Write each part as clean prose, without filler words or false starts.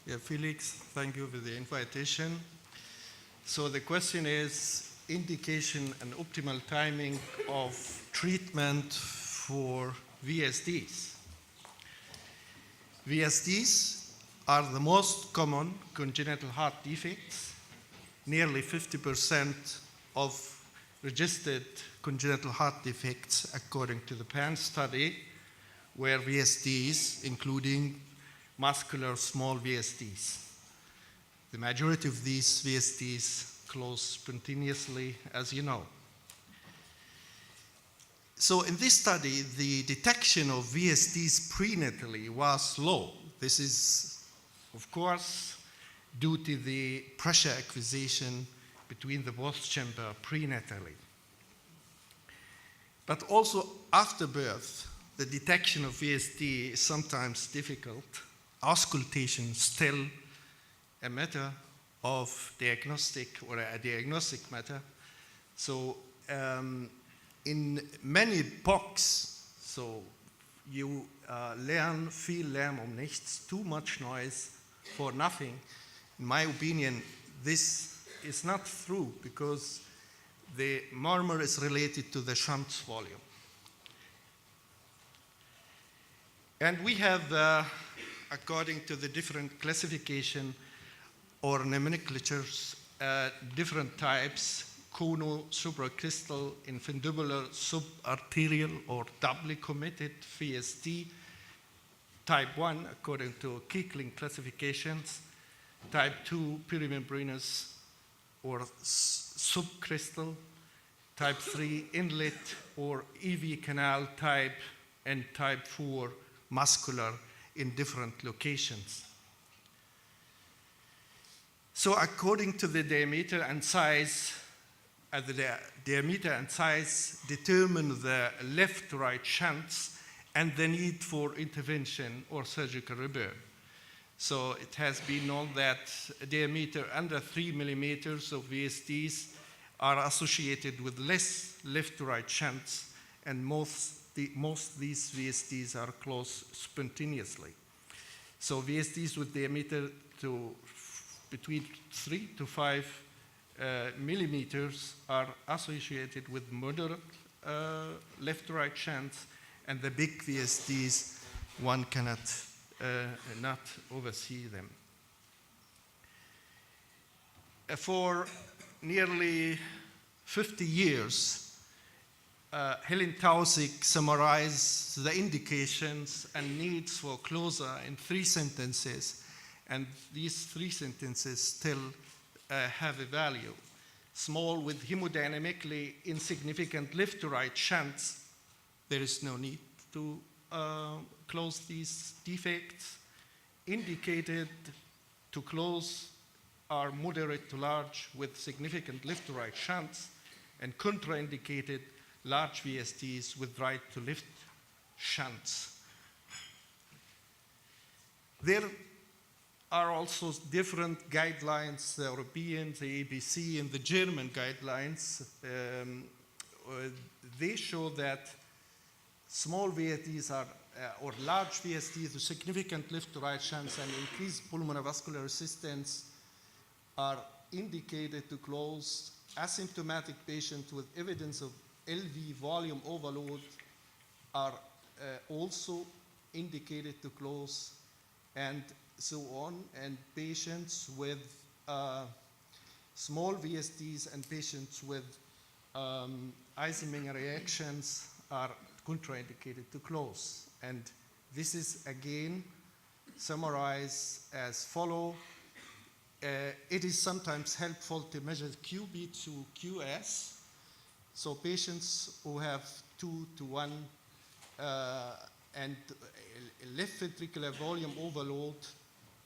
Yeah, Felix, thank you for the invitation. So the question is indication and optimal timing of treatment for VSDs. VSDs are the most common congenital heart defects. Nearly 50% of registered congenital heart defects, according to the PAN study, were VSDs, including muscular small VSDs. The majority of these VSDs close spontaneously, as you know. So in this study, the detection of VSDs prenatally was low. This is, of course, due to the pressure acquisition between the both chamber prenatally. But also after birth, the detection of VSD is sometimes difficult. Auscultation is still a matter of diagnostic or a diagnostic matter. So in many books, so you learn viel Lärm um nichts, too much noise for nothing. In my opinion, this is not true because the murmur is related to the shunt volume. And we have, according to the different classification or nomenclatures, different types: cono, supracrystal, infundibular, subarterial, or doubly committed VSD. Type 1, according to Kickling classifications. Type 2, perimembranous or subcrystal. Type 3, inlet or EV canal type. And type 4, muscular in different locations. So according to the diameter and size, the diameter and size determine the left-right shunts and the need for intervention or surgical repair. So it has been known that a diameter under 3 millimeters of VSDs are associated with less left-right shunts, and most of these VSDs are closed spontaneously. So VSDs with diameter between 3 to 5 millimeters are associated with moderate left-right shunts, and the big VSDs, one cannot not oversee them. For nearly 50 years, Helen Taussig summarized the indications and needs for closure in 3 sentences, and these 3 sentences still have a value. Small with hemodynamically insignificant left-to-right shunts, there is no need to close these defects. Indicated to close are moderate to large with significant left-to-right shunts, and contraindicated large VSDs with right to left shunts. There are also different guidelines, the European, the ABC, and the German guidelines. They show that small VSDs are, or large VSDs with significant left to right shunts and increased pulmonary vascular resistance are indicated to close. Asymptomatic patients with evidence of LV volume overload are also indicated to close, and so on. And patients with small VSDs and patients with Eisenmenger reactions are contraindicated to close. And this is again summarized as follow. It is sometimes helpful to measure QB to QS. So patients who have 2 to 1 and left ventricular volume overload,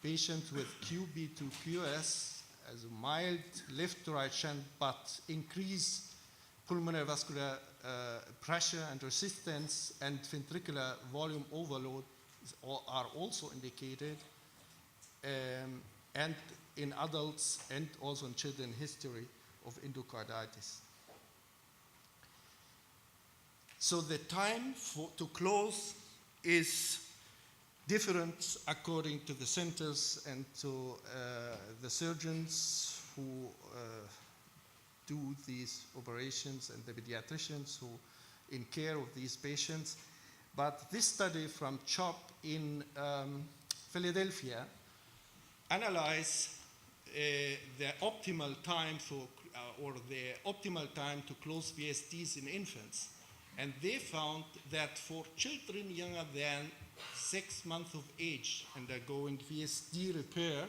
patients with QB to QS as a mild left to right shunt but increased pulmonary vascular pressure and resistance and ventricular volume overload are also indicated, and in adults and also in children history of endocarditis. So the time to close is different according to the centers and to the surgeons who do these operations and the pediatricians who in care of these patients. But this study from CHOP in Philadelphia analyzed the optimal time for, or the optimal time to close VSDs in infants. And they found that for children younger than 6 months of age undergoing VSD repair,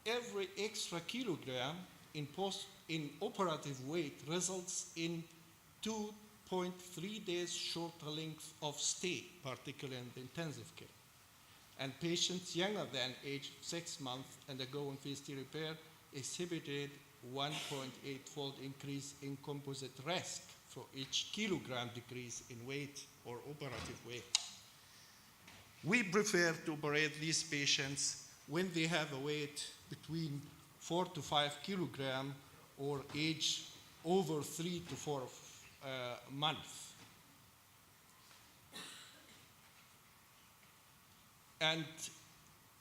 every extra kilogram in operative weight results in 2.3 days shorter length of stay, particularly in the intensive care. And patients younger than age 6 months undergoing VSD repair exhibited 1.8-fold increase in composite risk for each kilogram decrease in weight or operative weight. We prefer to operate these patients when they have a weight between 4 to 5 kilograms or age over 3 to 4 months. And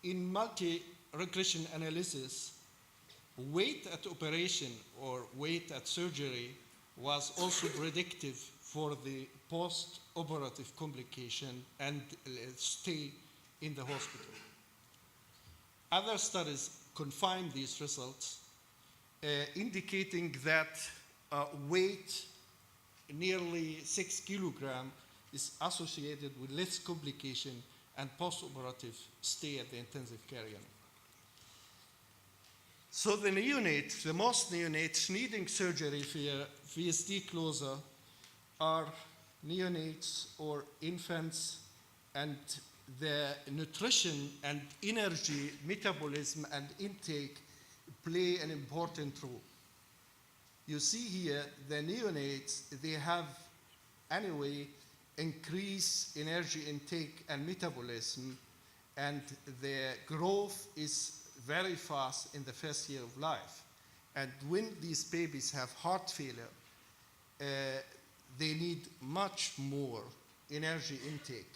in multi-regression analysis, weight at operation or weight at surgery was also predictive for the post-operative complication and stay in the hospital. Other studies confirm these results, indicating that weight nearly 6 kilograms is associated with less complication and post-operative stay at the intensive care unit. So the neonates, the most neonates needing surgery for VSD closure are neonates or infants, and the nutrition and energy metabolism and intake play an important role. You see here the neonates, they have anyway increased energy intake and metabolism, and their growth is very fast in the first year of life. And when these babies have heart failure, they need much more energy intake.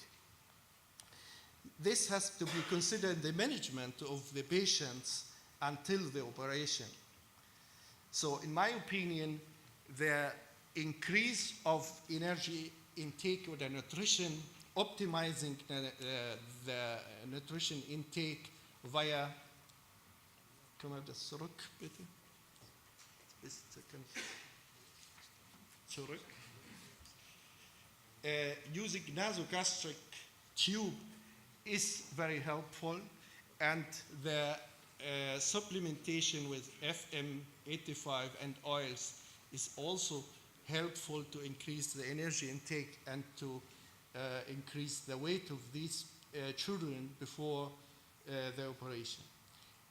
This has to be considered in the management of the patients until the operation. So in my opinion, the increase of energy intake with the nutrition, optimizing the nutrition intake via, kan we dat terug, bitte? Using nasogastric tube is very helpful, and the supplementation with FM85 and oils is also helpful to increase the energy intake and to increase the weight of these children before the operation.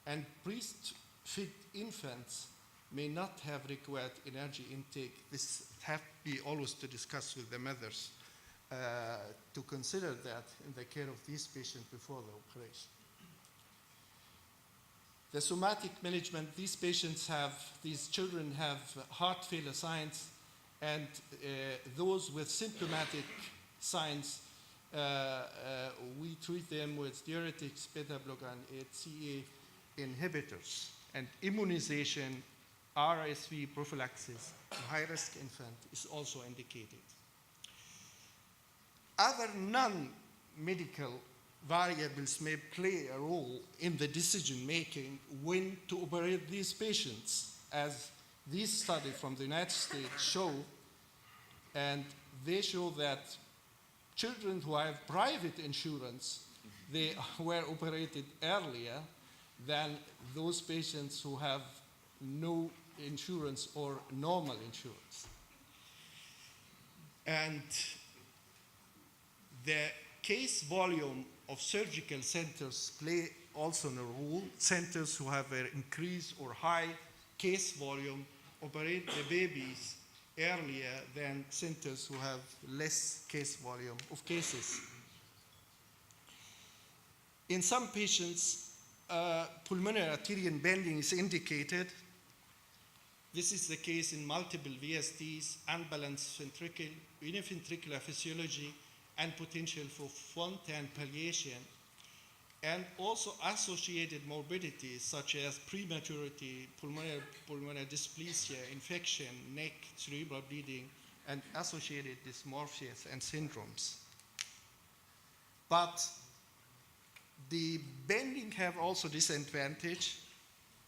And breastfed infants may not have required energy intake. This has to be always to discuss with the mothers to consider that in the care of these patients before the operation. The somatic management, these children have heart failure signs, and those with symptomatic signs, we treat them with diuretics, beta blocker, and HCA inhibitors. And immunization, RSV prophylaxis, in high-risk infant is also indicated. Other non-medical variables may play a role in the decision-making when to operate these patients, as these studies from the United States show, and they show that children who have private insurance, they were operated earlier than those patients who have no insurance or normal insurance. And the case volume of surgical centers play also a role. Centers who have an increased or high case volume operate the babies earlier than centers who have less case volume of cases. In some patients, pulmonary arterial bending is indicated. This is the case in multiple VSDs, unbalanced ventricle, univentricular physiology, and potential for Fontan palliation and also associated morbidities such as prematurity, pulmonary dysplasia, infection, neck, cerebral bleeding, and associated dysmorphias and syndromes. But the bending have also disadvantage,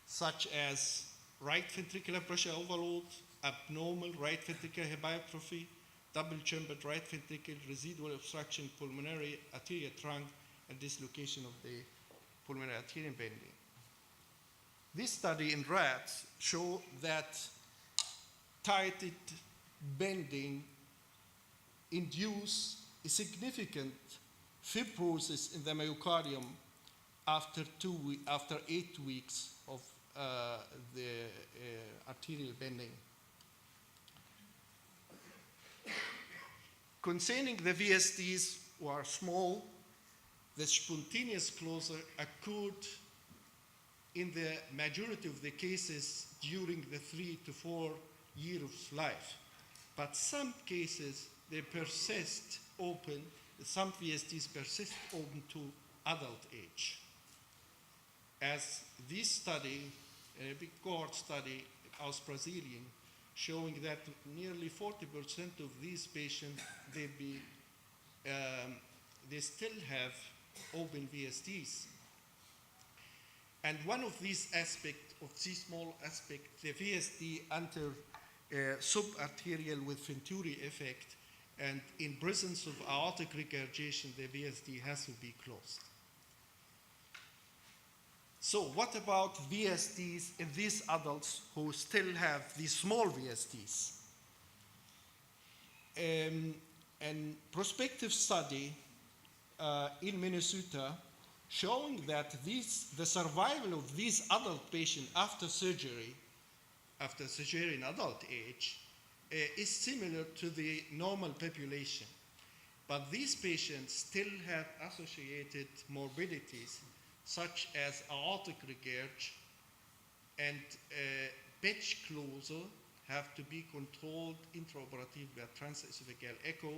such as right ventricular pressure overload, abnormal right ventricular hypertrophy, double-chambered right ventricle, residual obstruction, pulmonary arterial trunk, and dislocation of the pulmonary arterial bending. This study in rats show that tighted bending induce a significant fibrosis in the myocardium after 8 weeks of the arterial bending. Concerning the VSDs who are small, the spontaneous closure occurred in the majority of the cases during the 3 to 4 years of life. But some cases, they persist open, some VSDs persist open to adult age. As this study, a big cohort study, aus Brazilian, showing that nearly 40% of these patients, they still have open VSDs. And one of these aspects, of this small aspect, the VSD enter subarterial with Venturi effect, and in presence of aortic regurgitation, the VSD has to be closed. So what about VSDs in these adults who still have these small VSDs? An prospective study in Minnesota showing that the survival of these adult patients after surgery in adult age, is similar to the normal population. But these patients still have associated morbidities such as aortic regurg, and pitch closure have to be controlled intraoperative by transesophageal echo,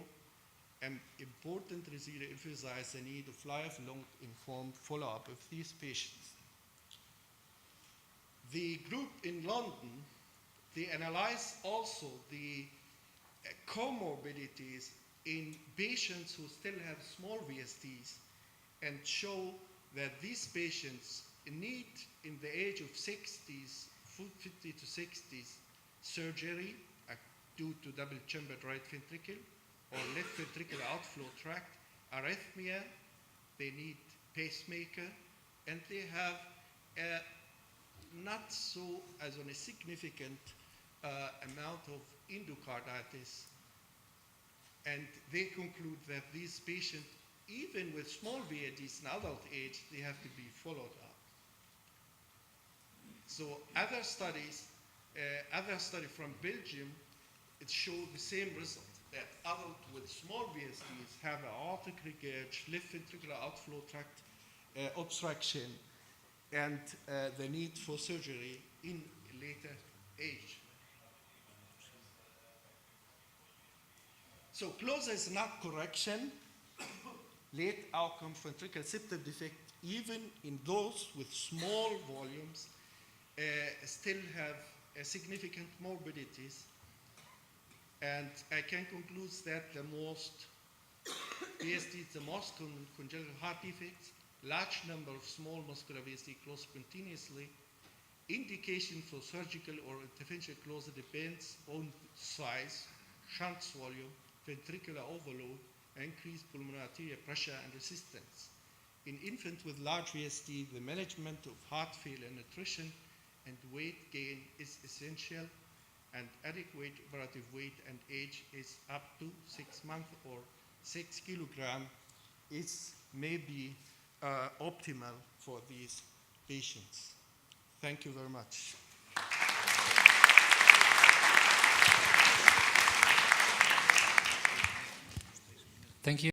and importantly emphasize the need of lifelong informed follow-up of these patients. The group in London, they analyzed also the comorbidities in patients who still have small VSDs and show that these patients need, in the age of 60s, 50 to 60s, surgery due to double-chambered right ventricle or left ventricular outflow tract, arrhythmia, they need pacemaker, and they have not so as on a significant amount of endocarditis, and they conclude that these patients, even with small VSDs in adult age, they have to be followed up. So other study from Belgium, it showed the same result, that adults with small VSDs have aortic regurg, left ventricular outflow tract obstruction, and the need for surgery in later age. So closure is not correction. Late outcome ventricular septal defect, even in those with small volumes, still have significant morbidities. And I can conclude that the most VSD, the most common congenital heart defects, large number of small muscular VSD close spontaneously. Indication for surgical or interventional closure depends on size, shunt volume, ventricular overload, increased pulmonary arterial pressure and resistance. In infants with large VSD, the management of heart failure, nutrition, and weight gain is essential, and adequate operative weight and age is up to 6 months or 6 kilograms is maybe optimal for these patients. Thank you very much. Thank you.